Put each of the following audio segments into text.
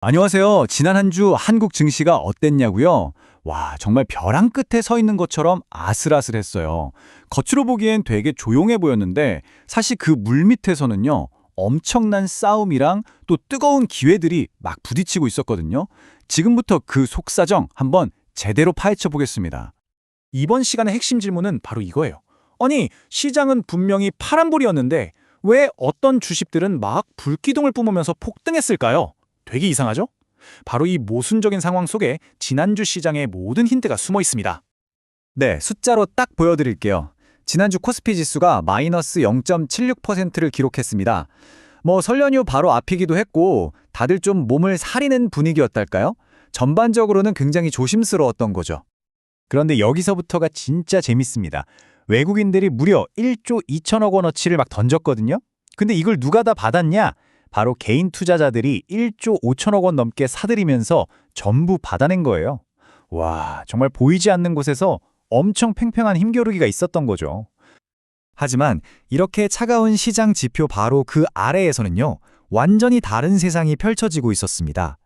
안녕하세요. 지난 한 주 한국 증시가 어땠냐고요? 와, 정말 벼랑 끝에 서 있는 것처럼 아슬아슬했어요. 겉으로 보기엔 되게 조용해 보였는데 사실 그 물밑에서는요. 엄청난 싸움이랑 또 뜨거운 기회들이 막 부딪히고 있었거든요. 지금부터 그 속사정 한번 제대로 파헤쳐 보겠습니다. 이번 시간의 핵심 질문은 바로 이거예요. 아니, 시장은 분명히 파란불이었는데 왜 어떤 주식들은 막 불기둥을 뿜으면서 폭등했을까요? 되게 이상하죠? 바로 이 모순적인 상황 속에 지난주 시장의 모든 힌트가 숨어 있습니다. 네, 숫자로 딱 보여드릴게요. 지난주 코스피 지수가 마이너스 0.76%를 기록했습니다. 설 연휴 바로 앞이기도 했고 다들 좀 몸을 사리는 분위기였달까요? 전반적으로는 굉장히 조심스러웠던 거죠. 그런데 여기서부터가 진짜 재밌습니다. 외국인들이 무려 1조 2천억 원어치를 막 던졌거든요. 근데 이걸 누가 다 받았냐? 바로 개인 투자자들이 1조 5천억 원 넘게 사들이면서 전부 받아낸 거예요. 와, 정말 보이지 않는 곳에서 엄청 팽팽한 힘겨루기가 있었던 거죠. 하지만 이렇게 차가운 시장 지표 바로 그 아래에서는요, 완전히 다른 세상이 펼쳐지고 있었습니다.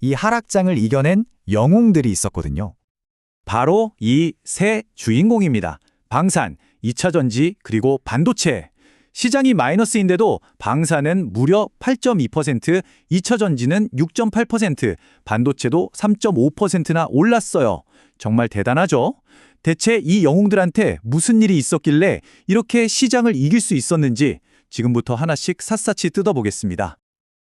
이 하락장을 이겨낸 영웅들이 있었거든요. 바로 이 세 주인공입니다. 방산, 2차전지, 그리고 반도체. 시장이 마이너스인데도 방산은 무려 8.2%, 2차전지는 6.8%, 반도체도 3.5%나 올랐어요. 정말 대단하죠? 대체 이 영웅들한테 무슨 일이 있었길래 이렇게 시장을 이길 수 있었는지 지금부터 하나씩 샅샅이 뜯어보겠습니다.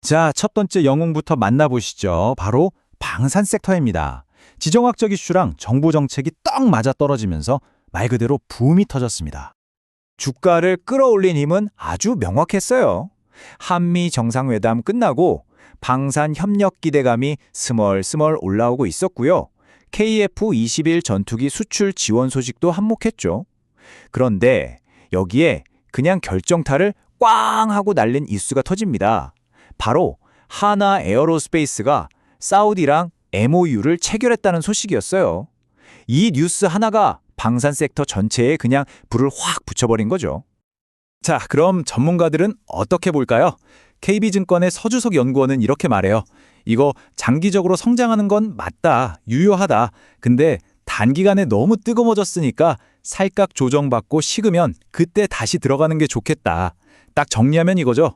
자, 첫 번째 영웅부터 만나보시죠. 바로 방산 섹터입니다. 지정학적 이슈랑 정부 정책이 딱 맞아떨어지면서 말 그대로 붐이 터졌습니다. 주가를 끌어올린 힘은 아주 명확했어요. 한미 정상회담 끝나고 방산 협력 기대감이 스멀스멀 올라오고 있었고요. KF-21 전투기 수출 지원 소식도 한몫했죠. 그런데 여기에 그냥 결정타를 꽝 하고 날린 이슈가 터집니다. 바로 하나 에어로스페이스가 사우디랑 MOU를 체결했다는 소식이었어요. 이 뉴스 하나가 방산 섹터 전체에 그냥 불을 확 붙여버린 거죠. 자, 그럼 전문가들은 어떻게 볼까요? KB증권의 서주석 연구원은 이렇게 말해요. 이거 장기적으로 성장하는 건 맞다, 유효하다. 근데 단기간에 너무 뜨거워졌으니까 살짝 조정받고 식으면 그때 다시 들어가는 게 좋겠다. 딱 정리하면 이거죠.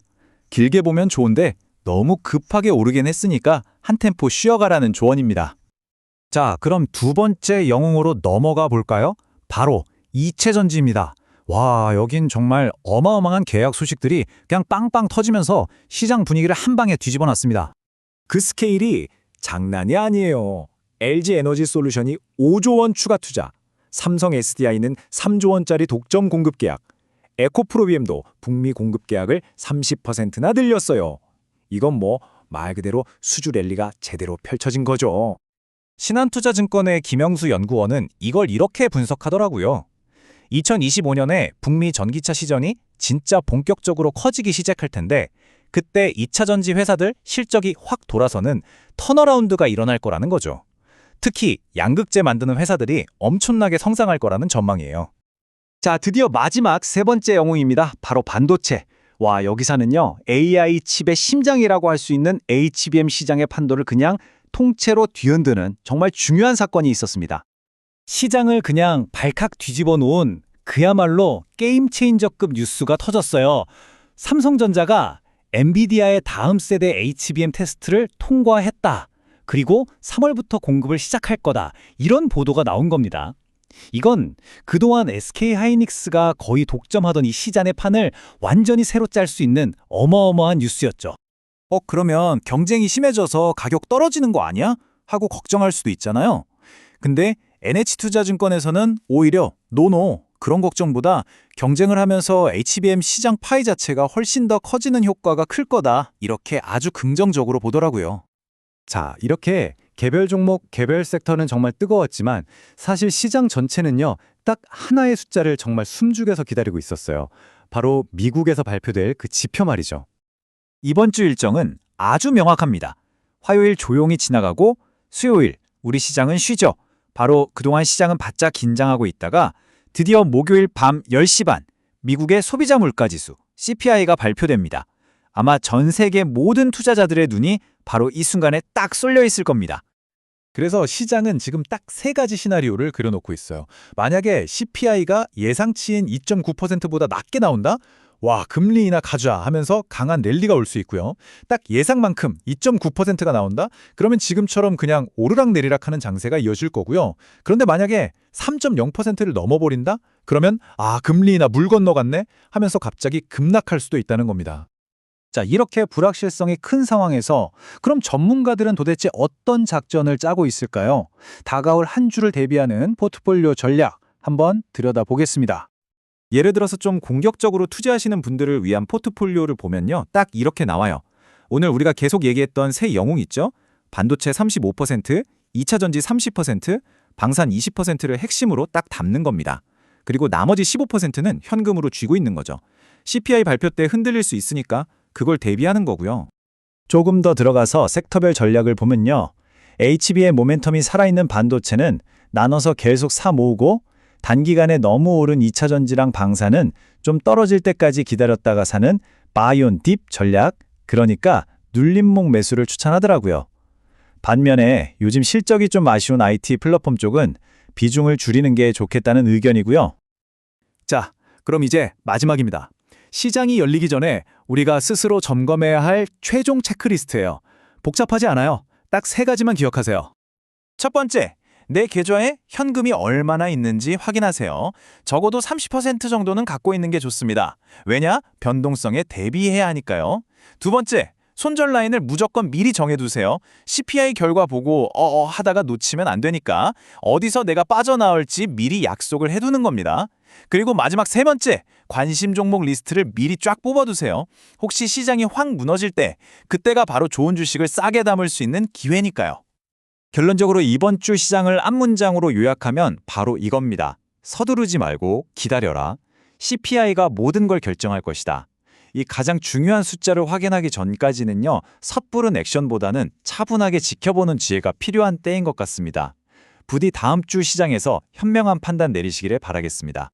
길게 보면 좋은데 너무 급하게 오르긴 했으니까 한 템포 쉬어가라는 조언입니다. 자, 그럼 두 번째 영웅으로 넘어가 볼까요? 바로 이체전지입니다. 와, 여긴 정말 어마어마한 계약 소식들이 그냥 빵빵 터지면서 시장 분위기를 한 방에 뒤집어 놨습니다. 그 스케일이 장난이 아니에요. LG 에너지 솔루션이 5조 원 추가 투자, 삼성 SDI는 3조 원짜리 독점 공급 계약, 에코프로비엠도 북미 공급 계약을 30%나 늘렸어요. 이건 말 그대로 수주 랠리가 제대로 펼쳐진 거죠. 신한투자증권의 김영수 연구원은 이걸 이렇게 분석하더라고요. 2025년에 북미 전기차 시전이 진짜 본격적으로 커지기 시작할 텐데 그때 2차전지 회사들 실적이 확 돌아서는 턴어라운드가 일어날 거라는 거죠. 특히 양극재 만드는 회사들이 엄청나게 성장할 거라는 전망이에요. 자, 드디어 마지막 세 번째 영웅입니다. 바로 반도체. 와, 여기서는요, AI 칩의 심장이라고 할 수 있는 HBM 시장의 판도를 그냥 통째로 뒤흔드는 정말 중요한 사건이 있었습니다. 시장을 그냥 발칵 뒤집어 놓은 그야말로 게임 체인저급 뉴스가 터졌어요. 삼성전자가 엔비디아의 다음 세대 HBM 테스트를 통과했다. 그리고 3월부터 공급을 시작할 거다. 이런 보도가 나온 겁니다. 이건 그동안 SK하이닉스가 거의 독점하던 이 시장의 판을 완전히 새로 짤 수 있는 어마어마한 뉴스였죠. 그러면 경쟁이 심해져서 가격 떨어지는 거 아니야? 하고 걱정할 수도 있잖아요. 근데 NH투자증권에서는 오히려 노노, 그런 걱정보다 경쟁을 하면서 HBM 시장 파이 자체가 훨씬 더 커지는 효과가 클 거다. 이렇게 아주 긍정적으로 보더라고요. 자, 이렇게 개별 종목, 개별 섹터는 정말 뜨거웠지만 사실 시장 전체는요, 딱 하나의 숫자를 정말 숨죽여서 기다리고 있었어요. 바로 미국에서 발표될 그 지표 말이죠. 이번 주 일정은 아주 명확합니다. 화요일 조용히 지나가고 수요일 우리 시장은 쉬죠. 바로 그동안 시장은 바짝 긴장하고 있다가 드디어 목요일 밤 10시 반 미국의 소비자 물가지수 CPI가 발표됩니다. 아마 전 세계 모든 투자자들의 눈이 바로 이 순간에 딱 쏠려 있을 겁니다. 그래서 시장은 지금 딱 세 가지 시나리오를 그려놓고 있어요. 만약에 CPI가 예상치인 2.9%보다 낮게 나온다? 와, 금리 인하 가자 하면서 강한 랠리가 올 수 있고요. 딱 예상만큼 2.9%가 나온다? 그러면 지금처럼 그냥 오르락내리락 하는 장세가 이어질 거고요. 그런데 만약에 3.0%를 넘어버린다? 그러면 금리 인하 물 건너갔네? 하면서 갑자기 급락할 수도 있다는 겁니다. 자, 이렇게 불확실성이 큰 상황에서 그럼 전문가들은 도대체 어떤 작전을 짜고 있을까요? 다가올 한 주를 대비하는 포트폴리오 전략 한번 들여다보겠습니다. 예를 들어서 좀 공격적으로 투자하시는 분들을 위한 포트폴리오를 보면요. 딱 이렇게 나와요. 오늘 우리가 계속 얘기했던 세 영웅 있죠? 반도체 35%, 2차 전지 30%, 방산 20%를 핵심으로 딱 담는 겁니다. 그리고 나머지 15%는 현금으로 쥐고 있는 거죠. CPI 발표 때 흔들릴 수 있으니까 그걸 대비하는 거고요. 조금 더 들어가서 섹터별 전략을 보면요. HB의 모멘텀이 살아있는 반도체는 나눠서 계속 사 모으고 단기간에 너무 오른 2차 전지랑 방사는 좀 떨어질 때까지 기다렸다가 사는 바이온 딥 전략, 그러니까 눌림목 매수를 추천하더라고요. 반면에 요즘 실적이 좀 아쉬운 IT 플랫폼 쪽은 비중을 줄이는 게 좋겠다는 의견이고요. 자, 그럼 이제 마지막입니다. 시장이 열리기 전에 우리가 스스로 점검해야 할 최종 체크리스트예요. 복잡하지 않아요. 딱 세 가지만 기억하세요. 첫 번째, 내 계좌에 현금이 얼마나 있는지 확인하세요. 적어도 30% 정도는 갖고 있는 게 좋습니다. 왜냐? 변동성에 대비해야 하니까요. 두 번째, 손절 라인을 무조건 미리 정해두세요. CPI 결과 보고 하다가 놓치면 안 되니까 어디서 내가 빠져나올지 미리 약속을 해두는 겁니다. 그리고 마지막 세 번째, 관심 종목 리스트를 미리 쫙 뽑아두세요. 혹시 시장이 확 무너질 때 그때가 바로 좋은 주식을 싸게 담을 수 있는 기회니까요. 결론적으로 이번 주 시장을 한 문장으로 요약하면 바로 이겁니다. 서두르지 말고 기다려라. CPI가 모든 걸 결정할 것이다. 이 가장 중요한 숫자를 확인하기 전까지는요, 섣부른 액션보다는 차분하게 지켜보는 지혜가 필요한 때인 것 같습니다. 부디 다음 주 시장에서 현명한 판단 내리시기를 바라겠습니다.